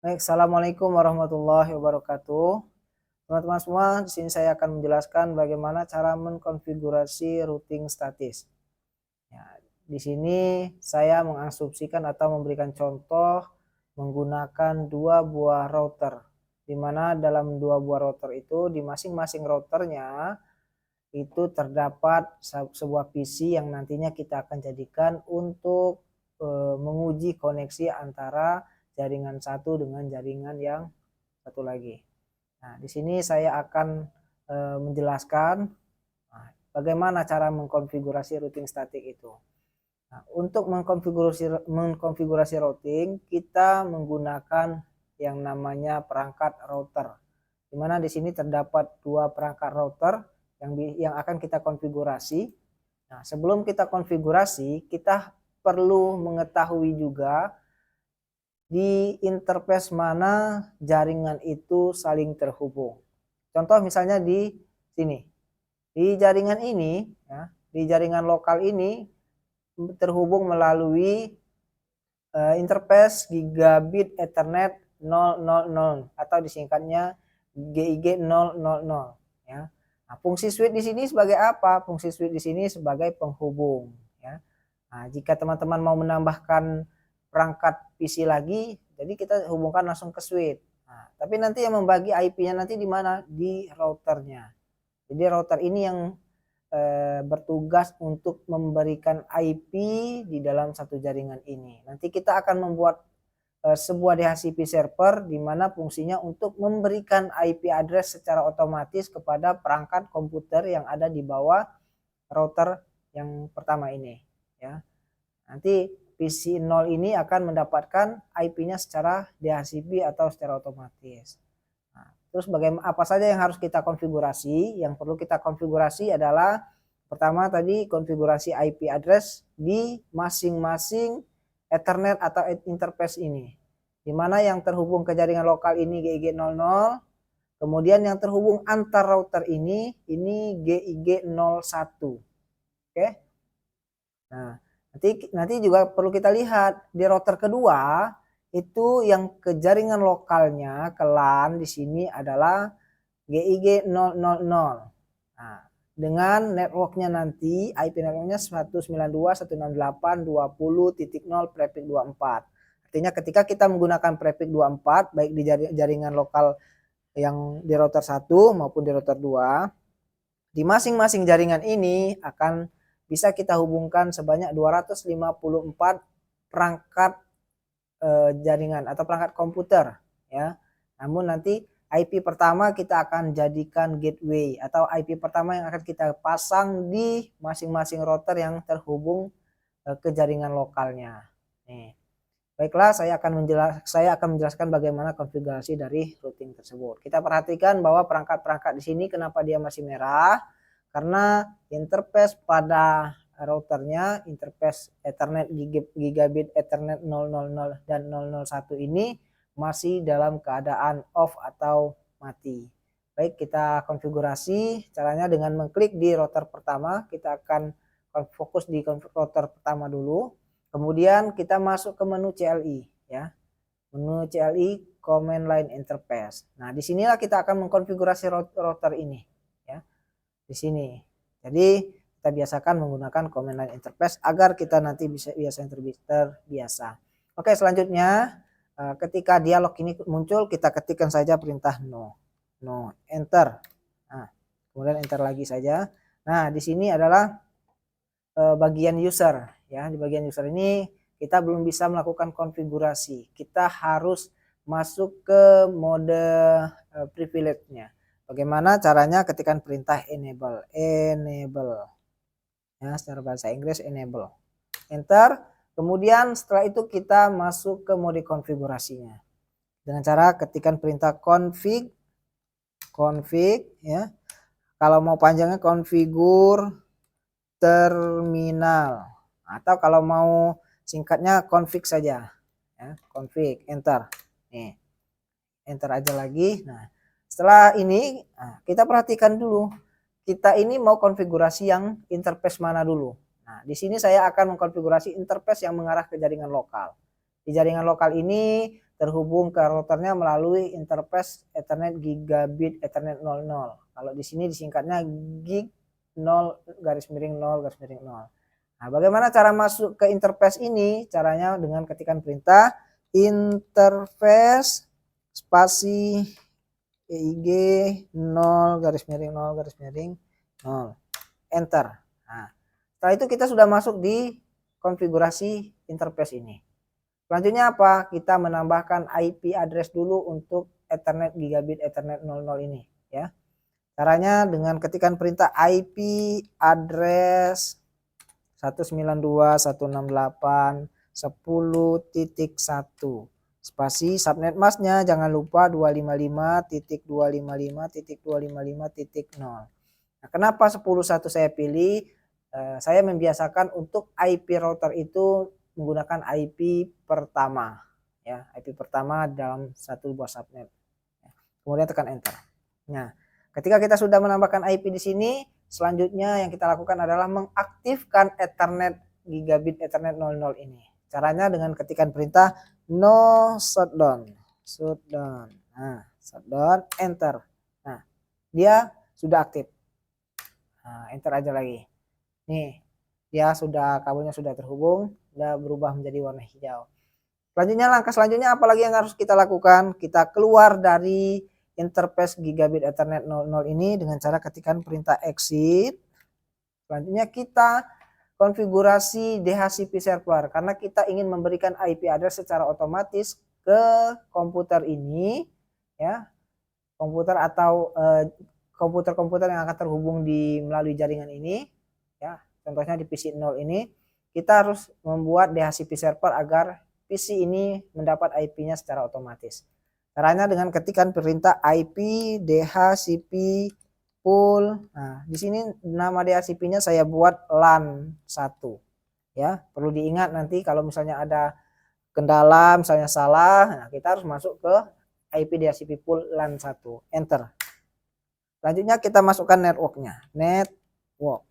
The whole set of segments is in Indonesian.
Baik, assalamualaikum warahmatullahi wabarakatuh. Teman-teman semua, di sini saya akan menjelaskan bagaimana cara mengkonfigurasi routing statis. Ya, di sini saya mengasumsikan atau memberikan contoh menggunakan dua buah router, di mana dalam dua buah router itu di masing-masing routernya itu terdapat sebuah PC yang nantinya kita akan jadikan untuk menguji koneksi antara jaringan satu dengan jaringan yang satu lagi. Nah, di sini saya akan menjelaskan bagaimana cara mengkonfigurasi routing statik itu. Nah, untuk mengkonfigurasi routing, kita menggunakan yang namanya perangkat router. Di mana di sini terdapat dua perangkat router yang akan kita konfigurasi. Nah, sebelum kita konfigurasi, kita perlu mengetahui juga di interface mana jaringan itu saling terhubung. Contoh misalnya di sini. Di jaringan ini, ya, di jaringan lokal ini terhubung melalui interface gigabit Ethernet 000 atau disingkatnya GIG 000, ya. Nah, fungsi switch di sini sebagai apa? Fungsi switch di sini sebagai penghubung, ya. Nah, jika teman-teman mau menambahkan perangkat PC lagi, jadi kita hubungkan langsung ke switch. Nah, tapi nanti yang membagi IP-nya nanti di mana? Di routernya. Jadi router ini yang bertugas untuk memberikan IP di dalam satu jaringan ini. Nanti kita akan membuat sebuah DHCP server di mana fungsinya untuk memberikan IP address secara otomatis kepada perangkat komputer yang ada di bawah router yang pertama ini, ya. Nanti PC 0 ini akan mendapatkan IP-nya secara DHCP atau secara otomatis. Nah, terus bagaimana, apa saja yang harus kita konfigurasi? Yang perlu kita konfigurasi adalah pertama tadi konfigurasi IP address di masing-masing Ethernet atau interface ini. Di mana yang terhubung ke jaringan lokal ini GIG 00, kemudian yang terhubung antar router ini GIG 01. Oke. Nah, nanti juga perlu kita lihat di router kedua itu yang ke jaringan lokalnya ke LAN di sini adalah GIG 000. Nah, dengan networknya nanti IP networknya 192.168.20.0 prefix 24. Artinya ketika kita menggunakan prefix 24 baik di jaringan lokal yang di router 1 maupun di router 2, di masing-masing jaringan ini akan bisa kita hubungkan sebanyak 254 perangkat jaringan atau perangkat komputer, ya. Namun nanti IP pertama kita akan jadikan gateway atau IP pertama yang akan kita pasang di masing-masing router yang terhubung ke jaringan lokalnya. Nih. Baiklah, saya akan menjelaskan bagaimana konfigurasi dari routing tersebut. Kita perhatikan bahwa perangkat-perangkat di sini kenapa dia masih merah? Karena interface pada routernya, interface Ethernet gigabit Ethernet 000 dan 001 ini masih dalam keadaan off atau mati. Baik, kita konfigurasi caranya dengan mengklik di router pertama. Kita akan fokus di router pertama dulu. Kemudian kita masuk ke menu CLI, ya. Menu CLI Command Line Interface. Nah, disinilah kita akan mengkonfigurasi router ini, ya. Di sini. Jadi kita biasakan menggunakan Command Line Interface agar kita nanti bisa terbiasa. Oke, selanjutnya ketika dialog ini muncul, kita ketikkan saja perintah no, enter. Nah, kemudian enter lagi saja. Nah, di sini adalah bagian user, ya. Di bagian user ini kita belum bisa melakukan konfigurasi. Kita harus masuk ke mode privilege-nya. Bagaimana caranya? Ketikkan perintah enable, ya, secara bahasa Inggris enable, enter. Kemudian setelah itu kita masuk ke mode konfigurasinya dengan cara ketikkan perintah config, ya. Kalau mau panjangnya configure terminal, atau kalau mau singkatnya config saja, ya, config, enter. Nih, enter aja lagi. Nah, setelah ini kita perhatikan dulu, kita ini mau konfigurasi yang interface mana dulu. Nah, di sini saya akan mengkonfigurasi interface yang mengarah ke jaringan lokal. Di jaringan lokal ini terhubung ke routernya melalui interface Ethernet gigabit Ethernet 00. Kalau di sini disingkatnya gig 0 garis miring 0 garis miring 0. Nah, bagaimana cara masuk ke interface ini? Caranya dengan ketikan perintah interface spasi EIG 0 garis miring 0 garis miring 0. Enter. Nah, setelah itu kita sudah masuk di konfigurasi interface ini. Selanjutnya apa? Kita menambahkan IP address dulu untuk Ethernet gigabit Ethernet 00 ini ya. Caranya dengan ketikan perintah IP address 192.168.10.1 spasi subnet masknya jangan lupa 255.255.255.0. Nah, kenapa 10.1 saya pilih? Saya membiasakan untuk IP router itu menggunakan IP pertama ya, IP pertama dalam satu buah subnet. Kemudian tekan enter. Nah, ketika kita sudah menambahkan IP di sini, selanjutnya yang kita lakukan adalah mengaktifkan Ethernet gigabit Ethernet 00 ini. Caranya dengan ketikan perintah no shutdown. Nah, shutdown, enter. Nah, dia sudah aktif. Nah, enter aja lagi. Nih, dia sudah, kabelnya sudah terhubung, sudah berubah menjadi warna hijau. Selanjutnya, langkah selanjutnya apalagi yang harus kita lakukan? Kita keluar dari interface gigabit Ethernet 00 ini dengan cara ketikan perintah exit. Selanjutnya kita konfigurasi DHCP server karena kita ingin memberikan IP address secara otomatis ke komputer ini ya, komputer atau komputer-komputer yang akan terhubung melalui jaringan ini ya, contohnya di PC 0 ini kita harus membuat DHCP server agar PC ini mendapat IP-nya secara otomatis. Caranya dengan ketikan perintah IP DHCP pool. Nah, di sini nama DHCP-nya saya buat LAN 1 ya. Perlu diingat nanti kalau misalnya ada kendala, misalnya salah, nah kita harus masuk ke IP DHCP pool LAN 1. Enter. Selanjutnya kita masukkan networknya. Network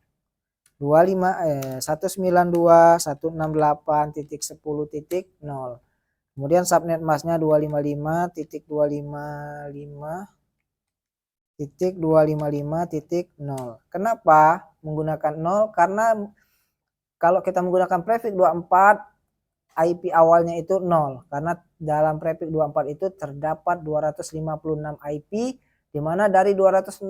192.168.10.0. Kemudian subnet masknya 255.255.255.0. Kenapa menggunakan 0? Karena kalau kita menggunakan prefix 24 IP awalnya itu 0 karena dalam prefix 24 itu terdapat 256 IP di mana dari 256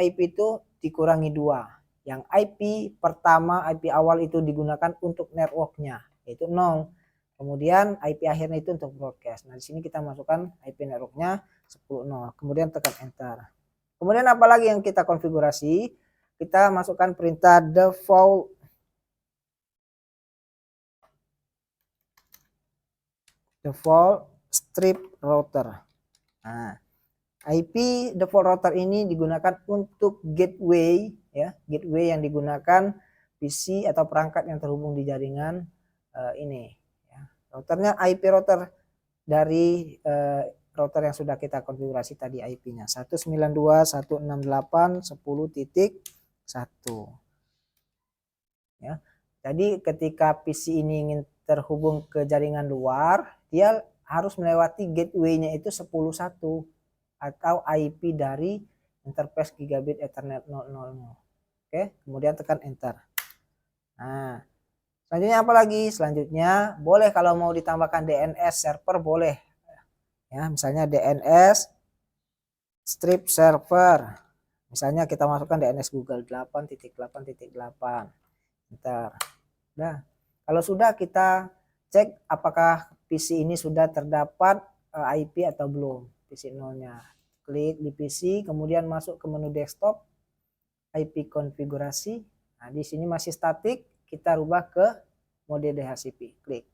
IP itu dikurangi 2. Yang IP pertama, IP awal itu digunakan untuk networknya yaitu 0. Kemudian IP akhirnya itu untuk broadcast. Nah, di sini kita masukkan IP networknya 10.0. Kemudian tekan enter. Kemudian apalagi yang kita konfigurasi? Kita masukkan perintah default strip router. Nah, IP default router ini digunakan untuk gateway ya, gateway yang digunakan PC atau perangkat yang terhubung di jaringan ini. Routernya IP router dari router yang sudah kita konfigurasi tadi IP-nya 192.168.10.1 ya. Jadi ketika PC ini ingin terhubung ke jaringan luar, dia harus melewati gateway-nya itu 10.1 atau IP dari interface gigabit Ethernet 00. Oke, kemudian tekan enter. Nah, selanjutnya apa lagi? Selanjutnya boleh kalau mau ditambahkan DNS server boleh. Ya, misalnya DNS strip server. Misalnya kita masukkan DNS Google 8.8.8. Bentar. Nah, kalau sudah kita cek apakah PC ini sudah terdapat IP atau belum. PC 0-nya. Klik di PC, kemudian masuk ke menu desktop, IP konfigurasi. Nah, di sini masih statik, kita rubah ke mode DHCP. Klik.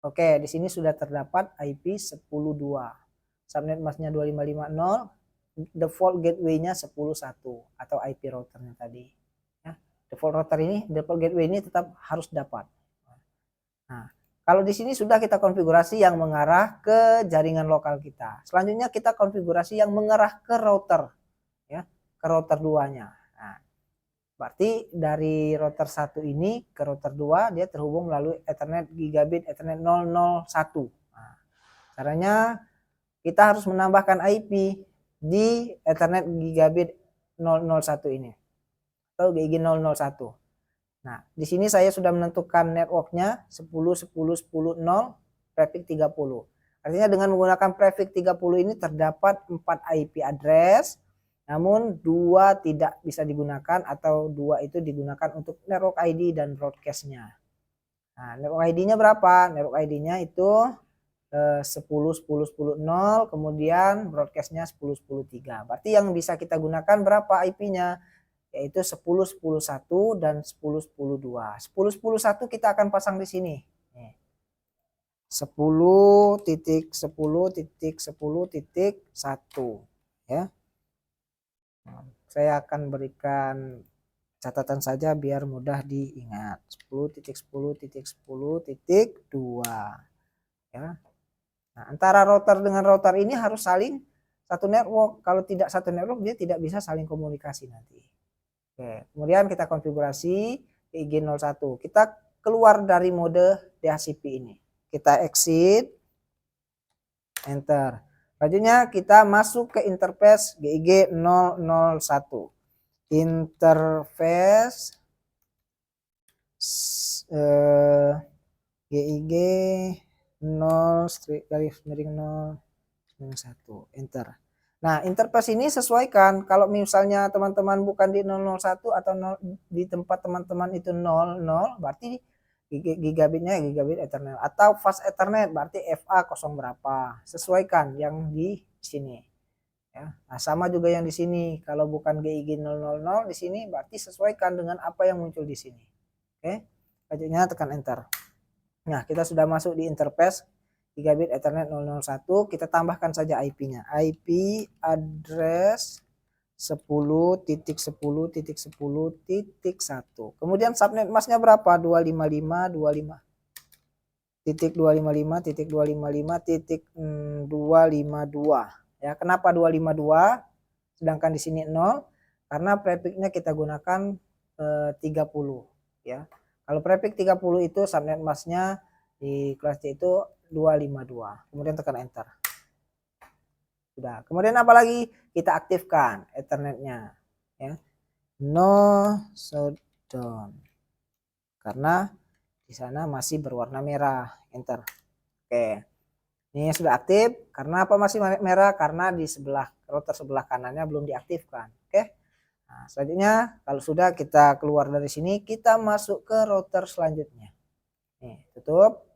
Oke, di sini sudah terdapat IP 10.2. Subnet masknya 2550, default gateway-nya 10.1 atau IP routernya tadi. Ya, default router ini, default gateway ini tetap harus dapat. Nah, kalau di sini sudah kita konfigurasi yang mengarah ke jaringan lokal kita. Selanjutnya kita konfigurasi yang mengarah ke router, ya, ke router 2-nya. Nah, Berarti dari router 1 ini ke router 2 dia terhubung melalui Ethernet gigabit Ethernet 001. Nah, caranya kita harus menambahkan IP di Ethernet gigabit 001 ini atau GIG 001. Nah, di sini saya sudah menentukan networknya 10 10 10 0 prefix 30. Artinya dengan menggunakan prefix 30 ini terdapat 4 IP address, namun 2 tidak bisa digunakan atau 2 itu digunakan untuk network ID dan broadcast-nya. Nah, network ID-nya berapa? Network ID-nya itu 10 10 10 0, kemudian broadcast-nya 10 10 3. Berarti yang bisa kita gunakan berapa IP-nya? Yaitu 10 10 1 dan 10 10 2. 10 10 1 kita akan pasang di sini. 10.10.10.1 ya. Saya akan berikan catatan saja biar mudah diingat. 10.10.10.2 ya. Nah, antara router dengan router ini harus saling satu network. Kalau tidak satu network dia tidak bisa saling komunikasi nanti. Oke, kemudian kita konfigurasi GIG 01. Kita keluar dari mode DHCP ini. Kita exit, enter. Selanjutnya kita masuk ke interface GIG 001. Interface GIG 0 enter. Nah, interface ini sesuaikan. Kalau misalnya teman-teman bukan di 001 atau 0, di tempat teman-teman itu 00, berarti gigabitnya gigabit Ethernet atau fast Ethernet berarti FA 0 berapa. Sesuaikan yang di sini. Ya. Nah, sama juga yang di sini. Kalau bukan GIG 000 di sini berarti sesuaikan dengan apa yang muncul di sini. Oke. Selanjutnya tekan enter. Nah, kita sudah masuk di interface gigabit Ethernet 001, kita tambahkan saja IP-nya. IP address 10.10.10.1. Kemudian subnet masknya berapa? 255.255.255.252. Ya, kenapa 252? Sedangkan di sini 0 karena prefixnya kita gunakan 30 ya. Kalau prefix 30 itu subnet masknya di kelas C itu 252. Kemudian tekan enter. Sudah. Kemudian apa lagi? Kita aktifkan Ethernetnya ya. No shutdown. Karena di sana masih berwarna merah. Enter. Oke. Ini sudah aktif. Karena apa masih merah? Karena di sebelah router sebelah kanannya belum diaktifkan. Oke. Nah, selanjutnya kalau sudah kita keluar dari sini, kita masuk ke router selanjutnya. Nih, tutup.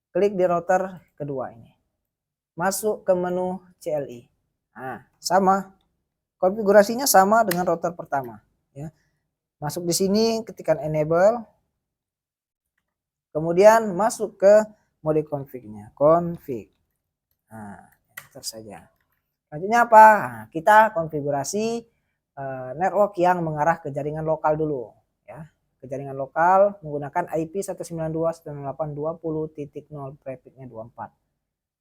Klik di router kedua ini. Masuk ke menu CLI. Nah, sama. Konfigurasinya sama dengan router pertama, ya. Masuk di sini, ketikkan enable. Kemudian masuk ke mode config-nya, config. Nah, enter saja. Selanjutnya apa? Nah, kita konfigurasi network yang mengarah ke jaringan lokal dulu, ya. Ke jaringan lokal menggunakan IP 192.168.20.0 prefixnya 24.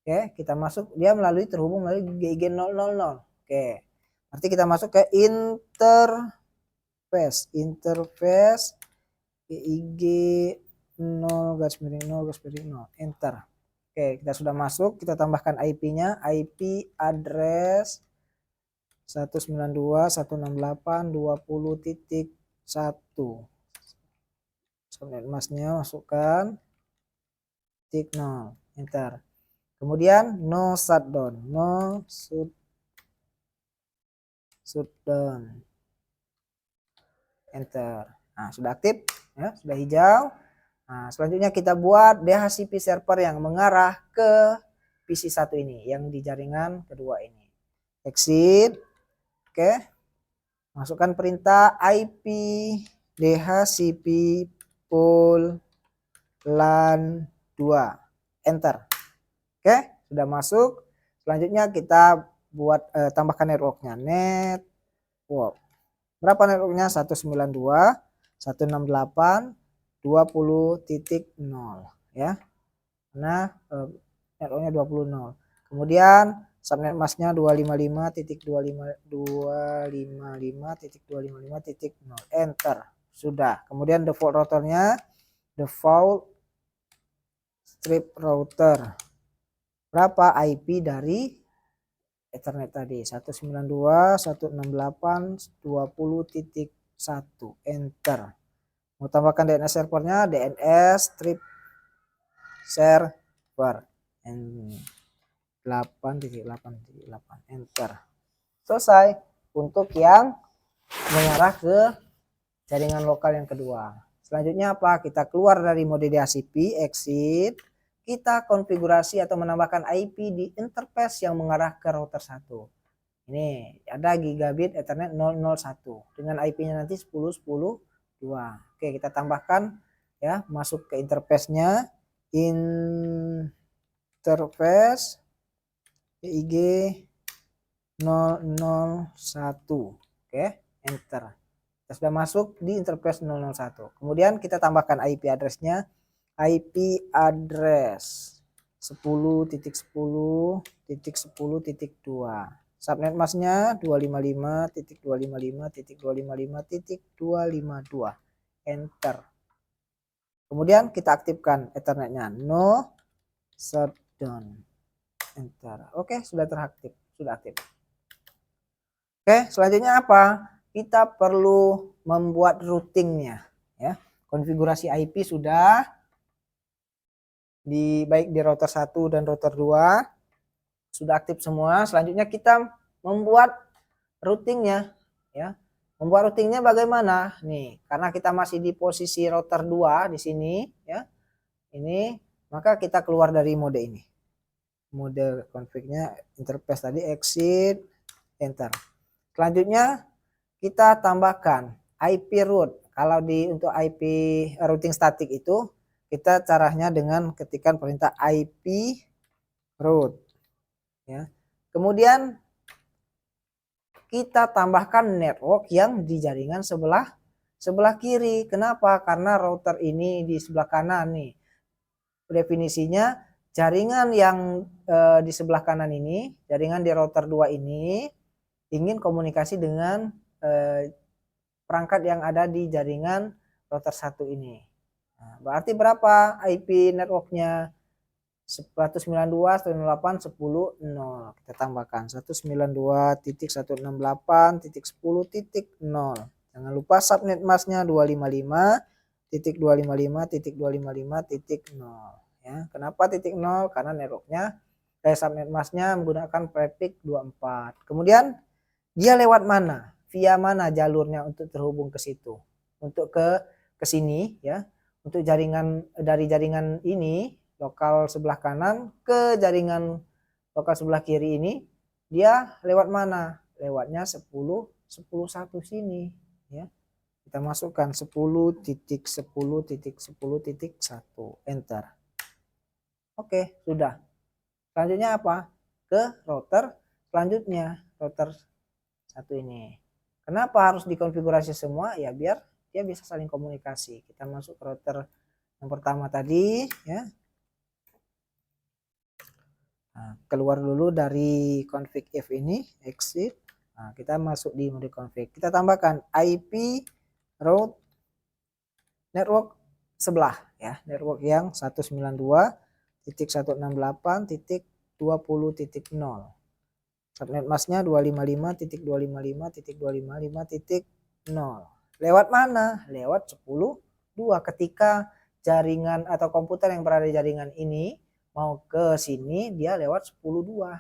Oke, kita masuk, dia terhubung melalui GIG 000. Oke. Berarti kita masuk ke interface GIG 0.0.0. Enter. Oke, kita sudah masuk, kita tambahkan IP-nya, IP address 192.168.20.1. Subnet masknya masukkan titik 0. Enter. Kemudian no shutdown, shutdown. Enter. Nah, sudah aktif ya, sudah hijau. Nah, selanjutnya kita buat DHCP server yang mengarah ke PC 1 ini yang di jaringan kedua ini. Exit. Oke. Masukkan perintah IP DHCP pool LAN 2. Enter. Oke, sudah masuk. Selanjutnya kita buat tambahkan networknya. Network. Berapa networknya? 192.168.20.0 ya. Nah, networknya 20.0. Kemudian subnet masknya 255.255.255.0, enter. Sudah. Kemudian default routernya default strip router. Berapa IP dari Ethernet tadi? 192.168.20.1, enter. Mau tambahkan DNS servernya, DNS strip server 8.8.8, enter. Selesai untuk yang mengarah ke jaringan lokal yang kedua. Selanjutnya apa? Kita keluar dari mode DHCP, exit. Kita konfigurasi atau menambahkan IP di interface yang mengarah ke router 1. Ini ada gigabit Ethernet 001 dengan IP-nya nanti 10.10.2. Oke, kita tambahkan ya, masuk ke interface-nya, interface EIG 001. Oke, enter. Kita sudah masuk di interface 001. Kemudian kita tambahkan IP address-nya, IP address 10.10.10.2. Subnet masknya 255.255.255.252. Enter. Kemudian kita aktifkan Ethernetnya, no shutdown. Enter. Oke, sudah teraktif, sudah aktif. Oke, selanjutnya apa? Kita perlu membuat routingnya, ya. Konfigurasi IP sudah baik di router 1 dan router 2 sudah aktif semua. Selanjutnya kita membuat routingnya, ya. Membuat routingnya bagaimana? Nih, karena kita masih di posisi router 2 di sini, ya. Ini, maka kita keluar dari mode ini. Mode config-nya interface tadi, exit, enter. Selanjutnya kita tambahkan IP root. Kalau untuk IP routing statik itu kita caranya dengan ketikkan perintah IP root, ya. Kemudian kita tambahkan network yang di jaringan sebelah kiri. Kenapa? Karena router ini di sebelah kanan nih. Definisinya jaringan yang di sebelah kanan ini, jaringan di router 2 ini ingin komunikasi dengan perangkat yang ada di jaringan router 1 ini. Nah, berarti berapa IP networknya? 192.168.10.0. Kita tambahkan 192.168.10.0. Jangan lupa subnet masknya 255.255.255.0, ya. Kenapa titik 0? Karena networknya subnet masknya menggunakan prefix 24. Kemudian dia lewat mana? Via mana jalurnya untuk terhubung ke situ? Untuk ke sini, ya. Untuk jaringan dari jaringan ini lokal sebelah kanan ke jaringan lokal sebelah kiri ini, dia lewat mana? Lewatnya 10.10.1 sini, ya. Kita masukkan 10.10.10.1, enter. Oke, sudah. Selanjutnya apa? Ke router selanjutnya, router 1 ini. Kenapa harus dikonfigurasi semua? Ya biar dia bisa saling komunikasi. Kita masuk ke router yang pertama tadi, ya. Nah, keluar dulu dari config if ini, exit. Nah, kita masuk di mode config. Kita tambahkan IP route network sebelah, ya, network yang 192.168.20.0. Subnet masknya 255.255.255.0. Lewat mana? Lewat 10.2. Ketika jaringan atau komputer yang berada di jaringan ini mau ke sini, dia lewat 10.2,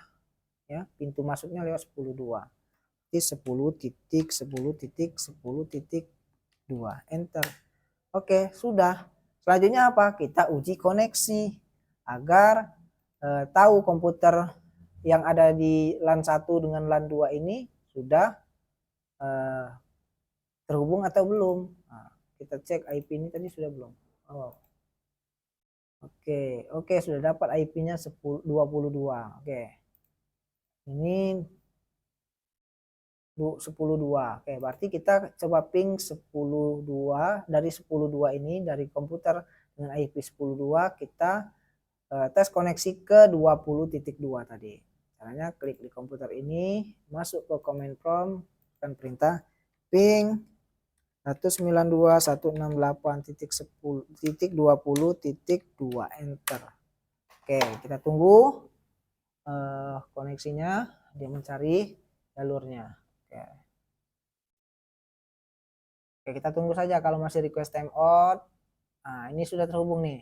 ya. Pintu masuknya lewat 10.2. Di 10.10.10.2, enter. Oke, sudah. Selanjutnya apa? Kita uji koneksi agar tahu komputer yang ada di LAN 1 dengan LAN 2 ini sudah terhubung atau belum. Nah, kita cek IP ini tadi sudah belum. Oh. Oke, sudah dapat IP-nya 22. Oke. Ini 10.2. Oke, berarti kita coba ping 10.2. Dari 10.2 ini, dari komputer dengan IP 10.2, kita tes koneksi ke 20.2 tadi. Caranya klik di komputer ini, masuk ke command prompt, dan perintah ping 192.168.10.20.2 enter. Oke, kita tunggu koneksinya, dia mencari jalurnya. Oke, kita tunggu saja kalau masih request timeout. Nah, ini sudah terhubung nih,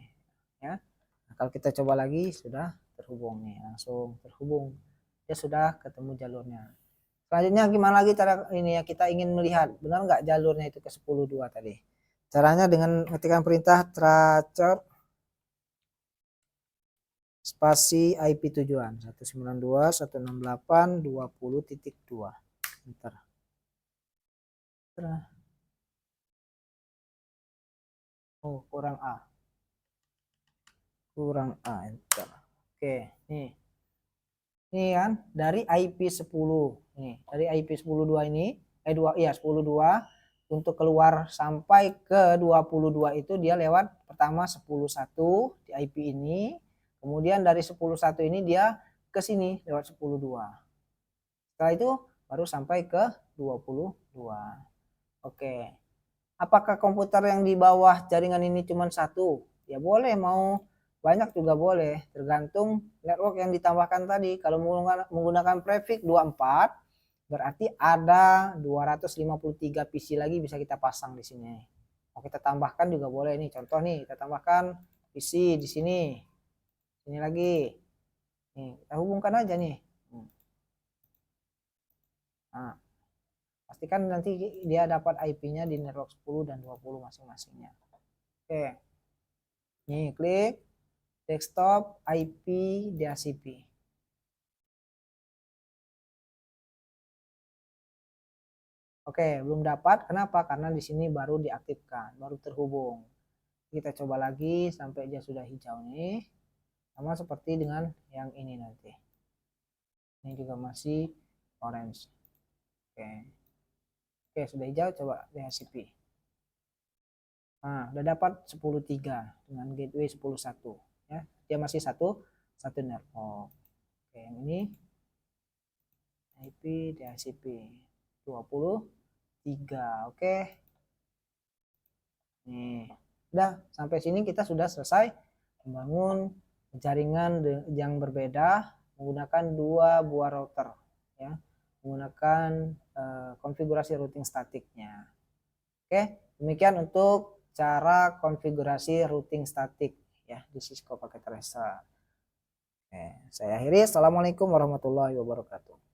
ya. Nah, kalau kita coba lagi, sudah terhubung nih, langsung terhubung. Dia sudah ketemu jalurnya. Selanjutnya gimana lagi cara ini ya, kita ingin melihat benar nggak jalurnya itu ke 10.2 tadi. Caranya dengan ketikkan perintah tracer spasi IP tujuan 192.168.20.2 enter. Oh, kurang A enter. Oke, nih kan dari IP 10 nih, dari IP 10.2 ini 10.2 untuk keluar sampai ke 22 itu dia lewat pertama 10.1 di IP ini, kemudian dari 10.1 ini dia ke sini lewat 10.2. Setelah itu baru sampai ke 22. Oke. Apakah komputer yang di bawah jaringan ini cuma satu? Ya boleh, mau banyak juga boleh, tergantung network yang ditambahkan tadi. Kalau menggunakan prefix 24, berarti ada 253 PC lagi bisa kita pasang di sini. Mau kita tambahkan juga boleh nih. Contoh nih, kita tambahkan PC di sini. Ini lagi. Nih, kita hubungkan aja nih. Nah, pastikan nanti dia dapat IP-nya di network 10 dan 20 masing-masingnya. Oke. Nih, klik desktop IP DHCP. Oke, belum dapat. Kenapa? Karena di sini baru diaktifkan, baru terhubung. Kita coba lagi sampai dia sudah hijau nih. Sama seperti dengan yang ini nanti. Ini juga masih orange. Oke. Oke, sudah hijau, coba DHCP. Nah, udah dapat 10.3 dengan gateway 10.1 ya. Dia masih satu network. Oke, yang ini IP DHCP 23. Oke. Nih, udah sampai sini kita sudah selesai membangun jaringan yang berbeda menggunakan dua buah router ya, menggunakan konfigurasi routing statiknya. Oke, demikian untuk cara konfigurasi routing statik ya di Cisco Packet Tracer. Oke, saya akhiri. Assalamualaikum warahmatullahi wabarakatuh.